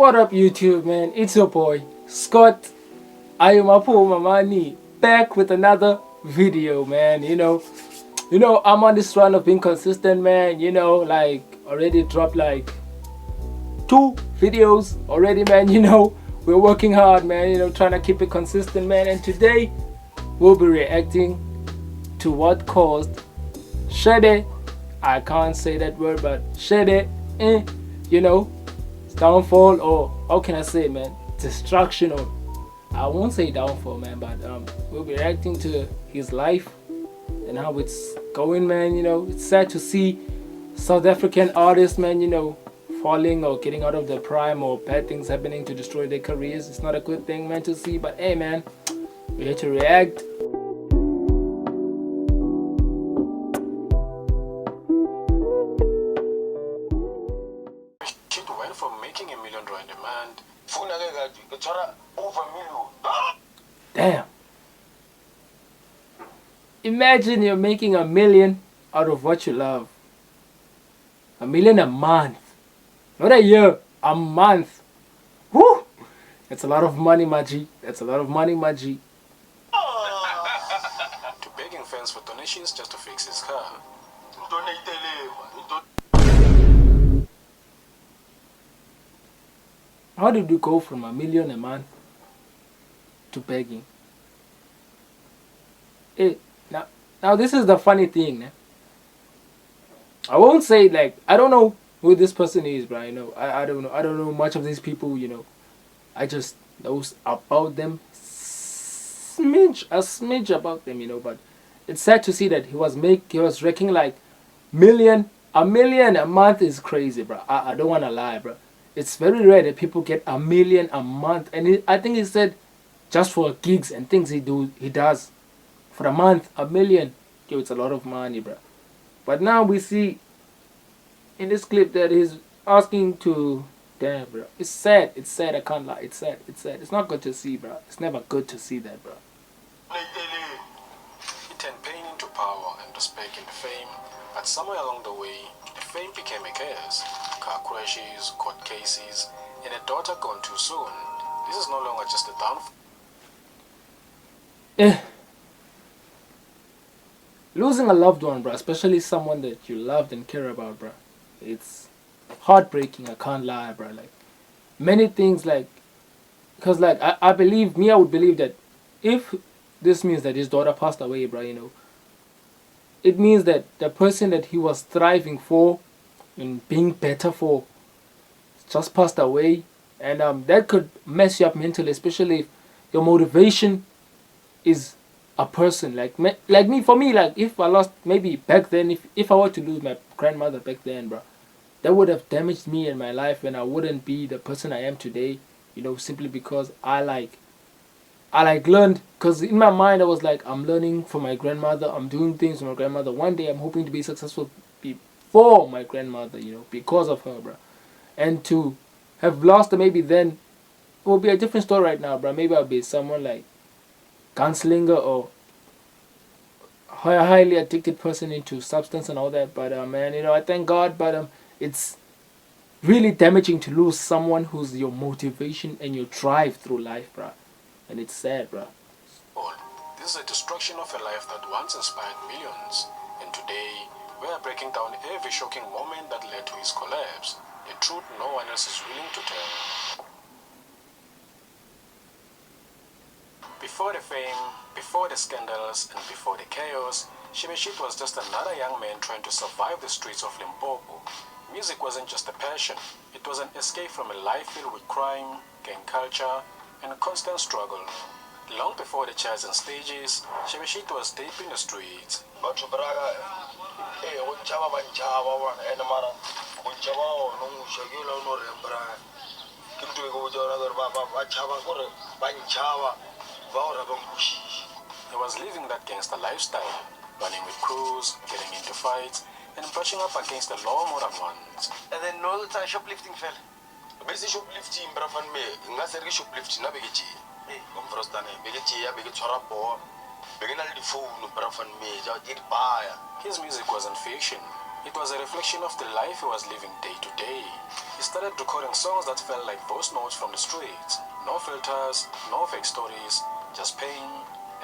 What up, YouTube, man? It's your boy, Scott. I am Apu Mamani, back with another video, man. I'm on this run of being consistent, man. Like, already dropped like 2 videos already, man. We're working hard, man. Trying to keep it consistent, man. And today, we'll be reacting to what caused Shebe. I can't say that word, but Shebe, downfall, or how can I say it, man? Destruction, or I won't say downfall, man, but we'll be reacting to his life and how it's going, man. It's sad to see South African artists, man, falling or getting out of their prime, or bad things happening to destroy their careers. It's not a good thing, man, to see, but hey, man, we're here to react. Went from making $1 million demand, over $1 million. Damn. Imagine you're making $1 million out of what you love. $1 million a month. Not a year, a month. Woo! That's a lot of money, my G. That's a lot of money, my G. To begging fans for donations just to fix his car. How did you go from $1 million a month to begging? Hey, now this is the funny thing, man. I won't say, like, I don't know who this person is, but I don't know much of these people, I just know about them, a smidge about them, but it's sad to see that he was wrecking like $1 million a month is crazy, bro. I don't want to lie, bro. It's very rare that people get $1 million a month, and I think he said just for gigs and things he does for a month, $1 million. Yo, it's a lot of money, bro. But now we see in this clip that he's asking to, damn, bro. It's sad. It's sad. I can't lie. It's sad. It's sad. It's not good to see, bro. It's never good to see that, bro. He turned pain into power and respect into fame, but somewhere along the way, the fame became a curse. Car crashes, court cases, and a daughter gone too soon. This is no longer just a downfall. Losing a loved one, bro, especially someone that you loved and care about, bro, it's heartbreaking. I can't lie, bro. Like, many things, like, because, like, I would believe that if this means that his daughter passed away, bro, it means that the person that he was striving for and being better for just passed away, and that could mess you up mentally, especially if your motivation is a person like me. For me, like, if I lost, maybe back then, if I were to lose my grandmother back then, bro, that would have damaged me in my life, and I wouldn't be the person I am today, simply because I learned, because in my mind I was like, I'm learning from my grandmother, I'm doing things for my grandmother. One day I'm hoping to be successful before my grandmother, because of her, bro. And to have lost her, maybe then it will be a different story right now, bro. Maybe I'll be someone like gunslinger or a highly addicted person into substance and all that. But man, I thank God, but it's really damaging to lose someone who's your motivation and your drive through life, bro. And it's sad, bro. This is a destruction of a life that once inspired millions, and today we are breaking down every shocking moment that led to his collapse, a truth no one else is willing to tell. Before the fame, before the scandals, and before the chaos, Shebeshkt was just another young man trying to survive the streets of Limpopo. Music wasn't just a passion, it was an escape from a life filled with crime, gang culture, and a constant struggle. Long before the charts and stages, Shebeshkt was deep in the streets. He was living that gangster lifestyle, running with crews, getting into fights, and brushing up against the law more than once. And then no time shoplifting fell. Basic shoplifting, brafan me, ngase ri shoplifting na begichi. Kom frostane, begichi ya begichi rapo. Begin al di phone brafan me, ja dir baya. His music wasn't fiction. It was a reflection of the life he was living day to day. He started recording songs that felt like voice notes from the streets. No filters, no fake stories, just pain,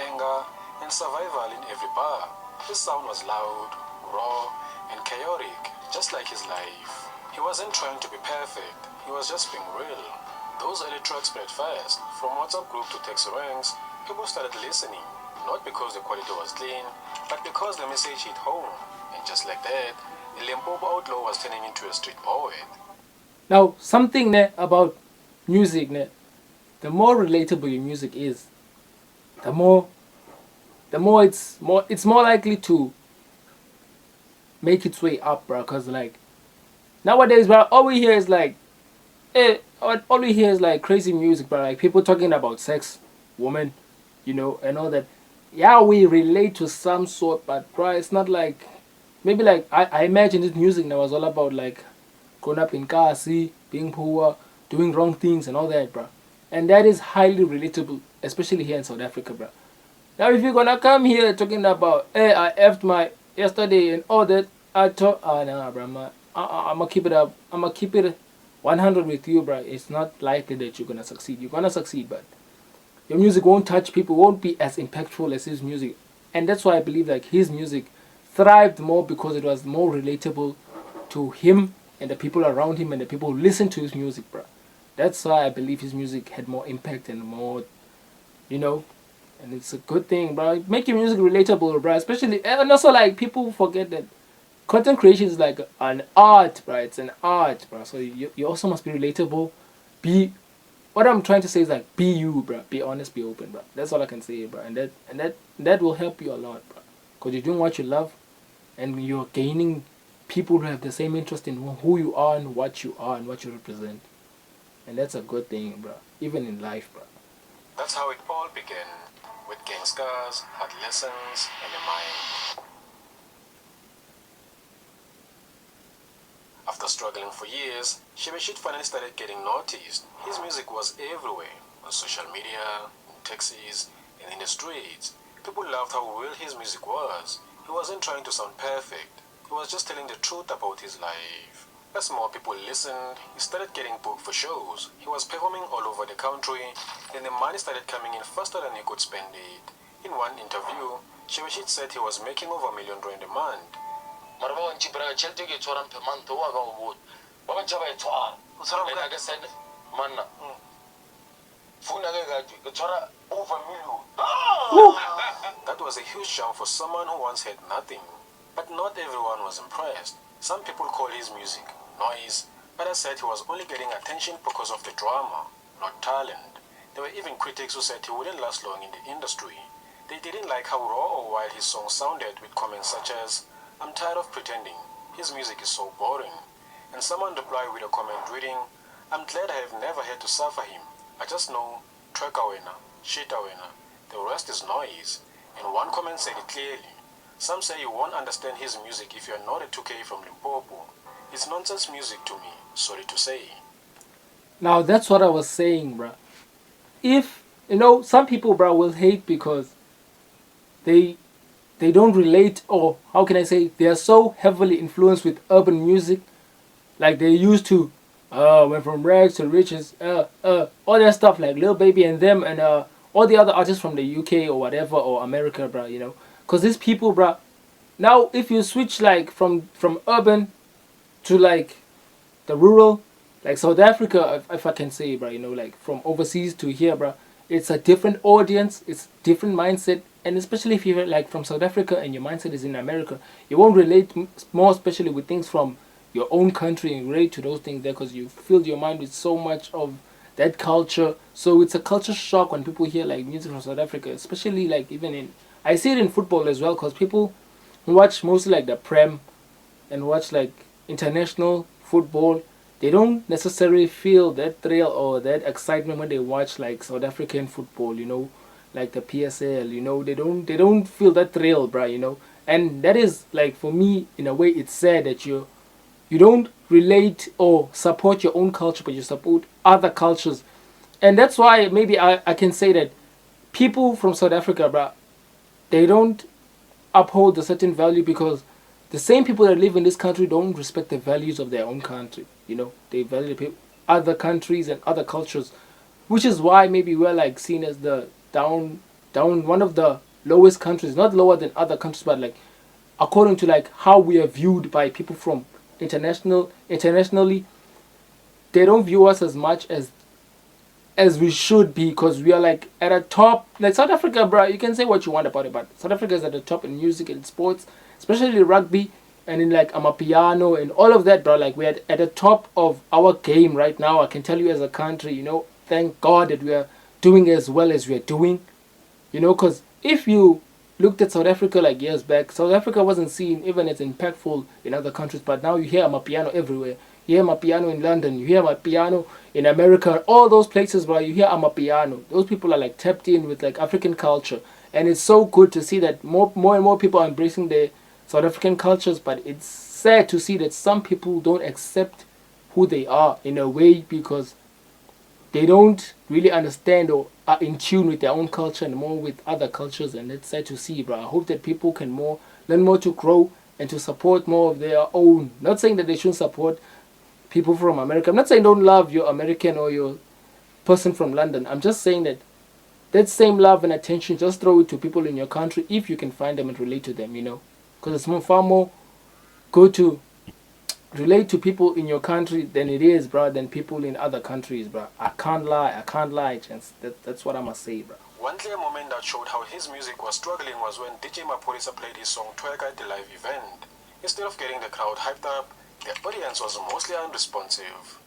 anger, and survival in every bar. His sound was loud, raw, and chaotic, just like his life. He wasn't trying to be perfect, he was just being real. Those early tracks spread fast. From WhatsApp group to text ranks, people started listening. Not because the quality was clean, but because the message hit home. And just like that, the Limpopo outlaw was turning into a street poet. Now, something about music, the more relatable your music is, the more it's more likely to make its way up, bro. Cause like nowadays, bro, all we hear is like, all we hear is like crazy music, bro. Like people talking about sex, women, and all that. Yeah, we relate to some sort, but bro, it's not like maybe like I imagine this music that was all about like growing up in Kasi, being poor, doing wrong things and all that, bro. And that is highly relatable, especially here in South Africa, bro. Now, if you're gonna come here talking about, hey, I effed my yesterday and all that, I thought, nah, bro, I'm gonna keep it up. I'm gonna keep it 100 with you, bro. It's not likely that you're gonna succeed. You're gonna succeed, but your music won't touch people, won't be as impactful as his music. And that's why I believe like his music thrived more because it was more relatable to him and the people around him and the people who listen to his music, bro. That's why I believe his music had more impact and more, you know, and it's a good thing, bro. Make your music relatable, bro. Especially, and also like people forget that content creation is like an art, bro. It's an art, bro. So you also must be relatable. Be what I'm trying to say is like be you, bro. Be honest, be open, bro. That's all I can say, bro. And that will help you a lot, bro. Cause you're doing what you love, and you're gaining people who have the same interest in who you are and what you are and what you represent. And that's a good thing, bro. Even in life, bro. That's how it all began, with gang scars, hard lessons, and a mind. After struggling for years, Shebeshkt finally started getting noticed. His music was everywhere, on social media, in taxis, and in the streets. People loved how real his music was. He wasn't trying to sound perfect. He was just telling the truth about his life. As more people listened, he started getting booked for shows. He was performing all over the country, and the money started coming in faster than he could spend it. In one interview, Shebeshkt said he was making over R1 million a month. Marabon Chibra Cheltiki Choram Pemanto Wood. Baban Chaba Chwa. Saraga Manna. Funaga Chora over million. That was a huge jump for someone who once had nothing. But not everyone was impressed. Some people call his music noise. Others said he was only getting attention because of the drama, not talent. There were even critics who said he wouldn't last long in the industry. They didn't like how raw or wild his songs sounded, with comments such as, "I'm tired of pretending. His music is so boring." And someone replied with a comment reading, "I'm glad I have never had to suffer him. I just know, track awena, shit awena. The rest is noise." And one comment said it clearly. Some say you won't understand his music if you're not a 2K from Limpopo. It's nonsense music to me, sorry to say. Now that's what I was saying, bro. If some people, bro, will hate because they they don't relate, or how can I say, they are so heavily influenced with urban music, like they used to went from rags to riches, all that stuff like Lil Baby and them and all the other artists from the UK or whatever or America, bro. Because these people, bro, now if you switch like from urban to like the rural, like South Africa, if I can say, bro, like from overseas to here, bro, it's a different audience, it's different mindset, and especially if you're like from South Africa and your mindset is in America, you won't relate more, especially with things from your own country and relate to those things there because you filled your mind with so much of that culture. So it's a culture shock when people hear like music from South Africa, especially like even in, I see it in football as well, because people who watch mostly like the Prem and watch like international football, they don't necessarily feel that thrill or that excitement when they watch like South African football, like the PSL, they don't feel that thrill, bruh. And that is like, for me, in a way, it's sad that you don't relate or support your own culture, but you support other cultures. And that's why maybe I can say that people from South Africa, bruh, they don't uphold a certain value because the same people that live in this country don't respect the values of their own country. They value other countries and other cultures, which is why maybe we're like seen as the down one of the lowest countries, not lower than other countries, but like according to like how we are viewed by people from internationally. They don't view us as much as we should be, because we are like at a top. Like South Africa, bro, you can say what you want about it, but South Africa is at the top in music and sports, especially rugby and in like amapiano and all of that, bro. Like we're at the top of our game right now. I can tell you, as a country, thank God that we are doing as well as we are doing. Because if you looked at South Africa like years back, South Africa wasn't seen even as impactful in other countries, but now you hear amapiano everywhere. You hear amapiano in London, you hear amapiano in America, all those places where you hear amapiano. Those people are like tapped in with like African culture, and it's so good to see that more and more people are embracing their South African cultures. But it's sad to see that some people don't accept who they are in a way, because they don't really understand or are in tune with their own culture and more with other cultures, and it's sad to see, bro. I hope that people can learn more to grow and to support more of their own. Not saying that they shouldn't support people from America. I'm not saying don't love your American or your person from London. I'm just saying that that same love and attention, just throw it to people in your country if you can find them and relate to them, because it's far more good to relate to people in your country than it is, bro, than people in other countries, bro. I can't lie, chance. That's what I must say, bro. One clear moment that showed how his music was struggling was when DJ Maphorisa played his song Twerk at the live event. Instead of getting the crowd hyped up, the audience was mostly unresponsive.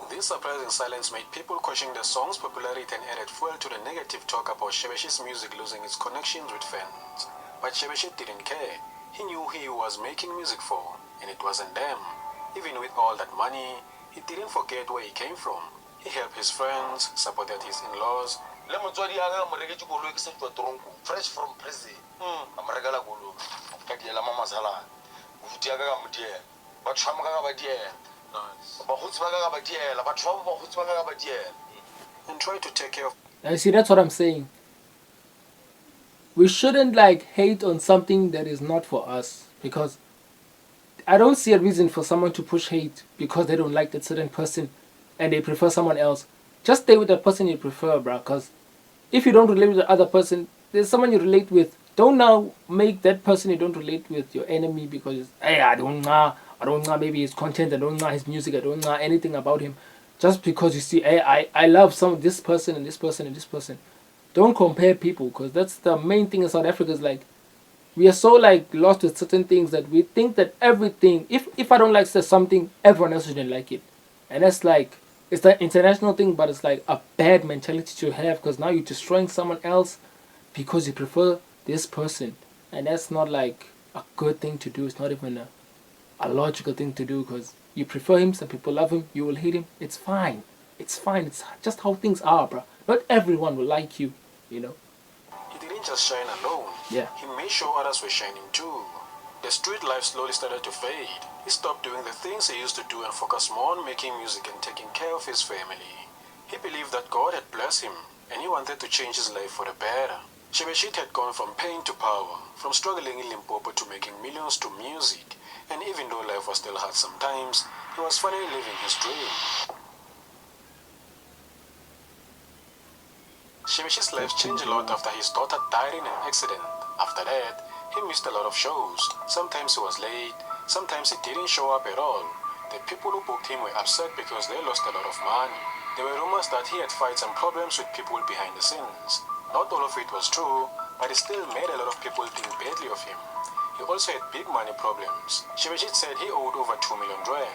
This surprising silence made people question the song's popularity and added fuel to the negative talk about Shebesht's music losing its connections with fans. But Shebesht didn't care. He knew who he was making music for, and it wasn't them. Even with all that money, he didn't forget where he came from. He helped his friends, supported his in-laws. Fresh from prison. And try to take care of. I see, that's what I'm saying. We shouldn't like hate on something that is not for us, because I don't see a reason for someone to push hate because they don't like that certain person and they prefer someone else. Just stay with the person you prefer, bro. Because if you don't relate with the other person, there's someone you relate with. Don't now make that person you don't relate with your enemy because, hey, I don't know maybe his content, I don't know his music, I don't know anything about him. Just because you see, hey, I love this person and this person and this person. Don't compare people, because that's the main thing in South Africa. Is like we are so like lost with certain things that we think that everything, if I don't like something, everyone else shouldn't like it. And that's like, it's the international thing, but it's like a bad mentality to have, because now you're destroying someone else because you prefer this person. And that's not like a good thing to do. It's not even a logical thing to do, because you prefer him, some people love him, you will hate him. It's fine. It's just how things are, bro. Not everyone will like you, He didn't just shine alone. Yeah. He made sure others were shining too. The street life slowly started to fade. He stopped doing the things he used to do and focused more on making music and taking care of his family. He believed that God had blessed him, and he wanted to change his life for the better. Shebesht had gone from pain to power, from struggling in Limpopo to making millions to music. And even though life was still hard sometimes, he was finally living his dream. Shebesht's life changed a lot after his daughter died in an accident. After that, he missed a lot of shows. Sometimes he was late, sometimes he didn't show up at all. The people who booked him were upset because they lost a lot of money. There were rumors that he had fights and problems with people behind the scenes. Not all of it was true, but it still made a lot of people think badly of him. He also had big money problems. Shebesht said he owed over 2 million rand.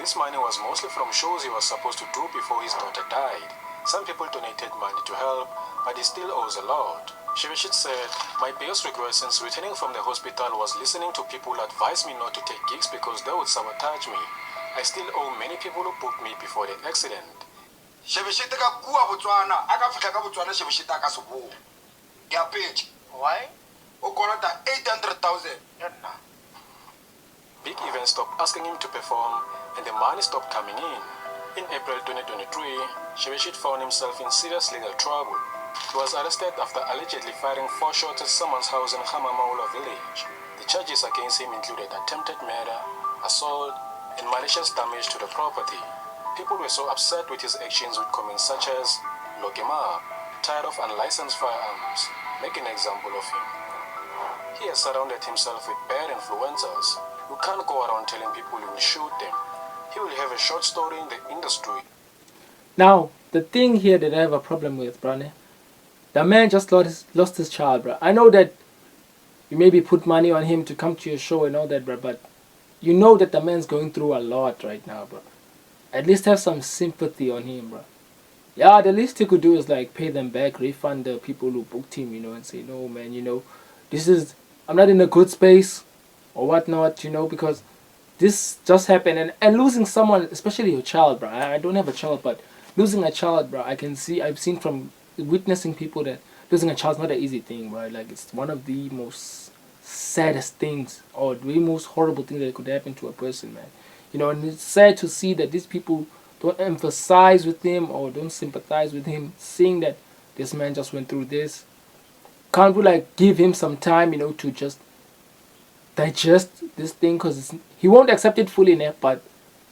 This money was mostly from shows he was supposed to do before his daughter died. Some people donated money to help, but he still owes a lot. Shebesht said, "My biggest regret since returning from the hospital was listening to people advise me not to take gigs because they would sabotage me. I still owe many people who booked me before the accident." Shebesht ka kua Botswana, aka fihla ka Botswana Shebesht aka se bua. Ke a petse. Why? O kolota 800,000. Big events stopped asking him to perform, and the money stopped coming in. In April 2023, Shebeshkt found himself in serious legal trouble. He was arrested after allegedly firing 4 shots at someone's house in Hamamaula village. The charges against him included attempted murder, assault, and malicious damage to the property. People were so upset with his actions with comments such as, "Lock him up, tired of unlicensed firearms, make an example of him." He has surrounded himself with bad influencers. You can't go around telling people you will shoot them. He will have a short story in the industry. Now, the thing here that I have a problem with, bruh, the man just lost his child, bruh. I know that you maybe put money on him to come to your show and all that, bruh, but you know that the man's going through a lot right now, bruh. At least have some sympathy on him, bruh. Yeah, the least he could do is like pay them back, refund the people who booked him, and say, no, man, I'm not in a good space or whatnot, because this just happened. And losing someone, especially your child, bro. I don't have a child, but losing a child, bro, I've seen from witnessing people that losing a child's not an easy thing, bro. Like, it's one of the most saddest things or the most horrible things that could happen to a person, man. And it's sad to see that these people don't emphasize with him or don't sympathize with him, seeing that this man just went through this. Can't we like give him some time, to just digest this thing, because he won't accept it fully enough, but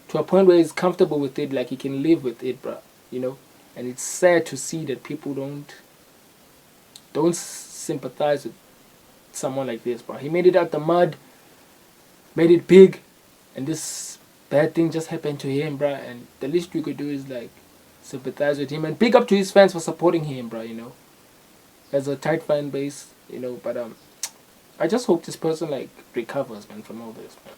to a point where he's comfortable with it, like he can live with it, bro. And it's sad to see that people don't sympathize with someone like this, bro. He made it out the mud, made it big, and this bad thing just happened to him, bro. And the least we could do is like sympathize with him and big up to his fans for supporting him, bro. As a tight fan base, but I just hope this person like recovers, man, from all this, man.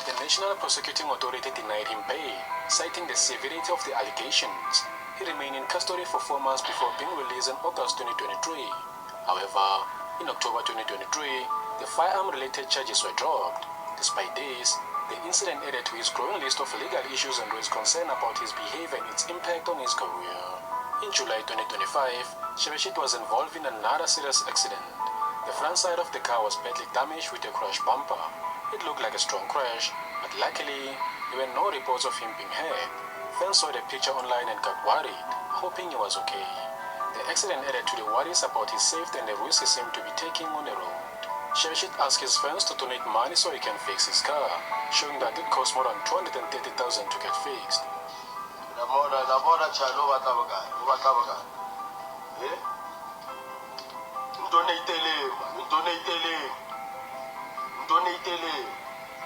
The National Prosecuting Authority denied him bail, citing the severity of the allegations. He remained in custody for 4 months before being released in August 2023. However, in October 2023, the firearm-related charges were dropped. Despite this, the incident added to his growing list of legal issues and raised concern about his behavior and its impact on his career. In July 2025, Shebeshkt was involved in another serious accident. The front side of the car was badly damaged with a crash bumper. It looked like a strong crash, but luckily, there were no reports of him being hurt. Fans saw the picture online and got worried, hoping he was okay. The accident added to the worries about his safety and the risk he seemed to be taking on the road. Shebeshkt asked his fans to donate money so he can fix his car, showing that it cost more than 230,000 to get fixed.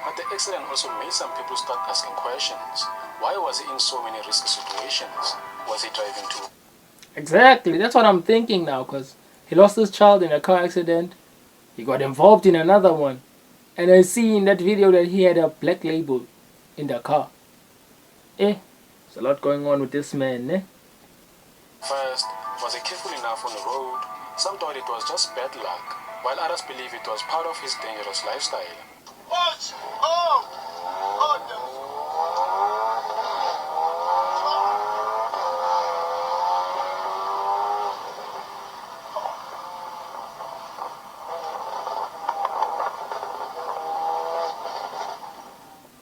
But the accident also made some people start asking questions. Why was he in so many risky situations? Was he driving too? Exactly, that's what I'm thinking now, because he lost his child in a car accident. He got involved in another one. And I see in that video that he had a black label in the car. There's a lot going on with this man, First, was he careful enough on the road? Some thought it was just bad luck, while others believe it was part of his dangerous lifestyle.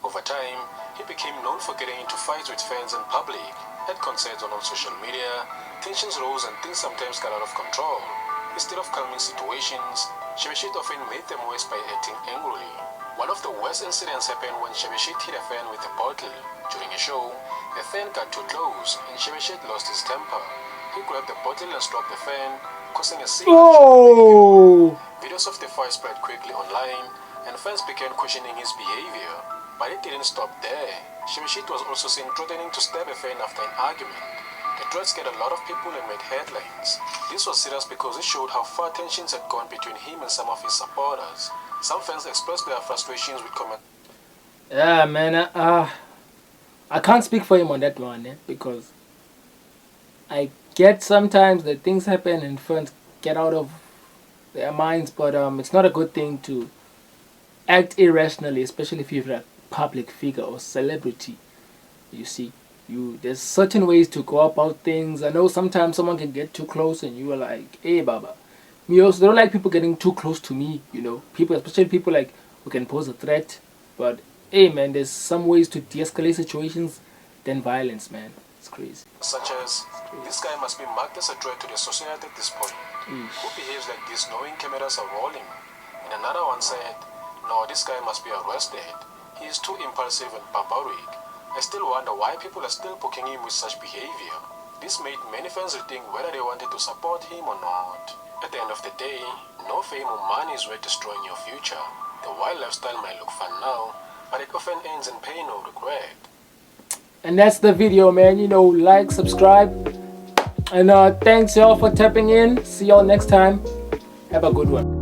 Over time, he became known for getting into fights with fans in public, had concerns on social media, tensions rose and things sometimes got out of control. Instead of calming situations, Shebeshkt often made them worse by acting angrily. One of the worst incidents happened when Shebeshkt hit a fan with a bottle. During a show, a fan got too close and Shebeshkt lost his temper. He grabbed the bottle and struck the fan, causing a serious Oh! Videos of the fight spread quickly online, and fans began questioning his behavior. But it didn't stop there. Shebeshkt was also seen threatening to stab a fan after an argument. The threats scared a lot of people and made headlines. This was serious because it showed how far tensions had gone between him and some of his supporters. Some fans expressed their frustrations with comments. Yeah, man, I can't speak for him on that one, because I get sometimes that things happen and fans get out of their minds, but it's not a good thing to act irrationally, especially if you're a public figure or celebrity. You see, there's certain ways to go about things. I know sometimes someone can get too close and you are like, hey baba. Me also don't like people getting too close to me, people, especially people like who can pose a threat. But hey man, there's some ways to de-escalate situations than violence, man. It's crazy. Such as, this guy must be marked as a threat to the society at this point. Mm. Who behaves like this knowing cameras are rolling? And another one said, no, this guy must be arrested. He is too impulsive and barbaric. I still wonder why people are still booking him with such behavior. This made many fans rethink whether they wanted to support him or not. At the end of the day, no fame or money is worth destroying your future. The wild lifestyle might look fun now, but it often ends in pain or regret. And that's the video, man. You know, like, subscribe. And thanks y'all for tapping in. See y'all next time. Have a good one.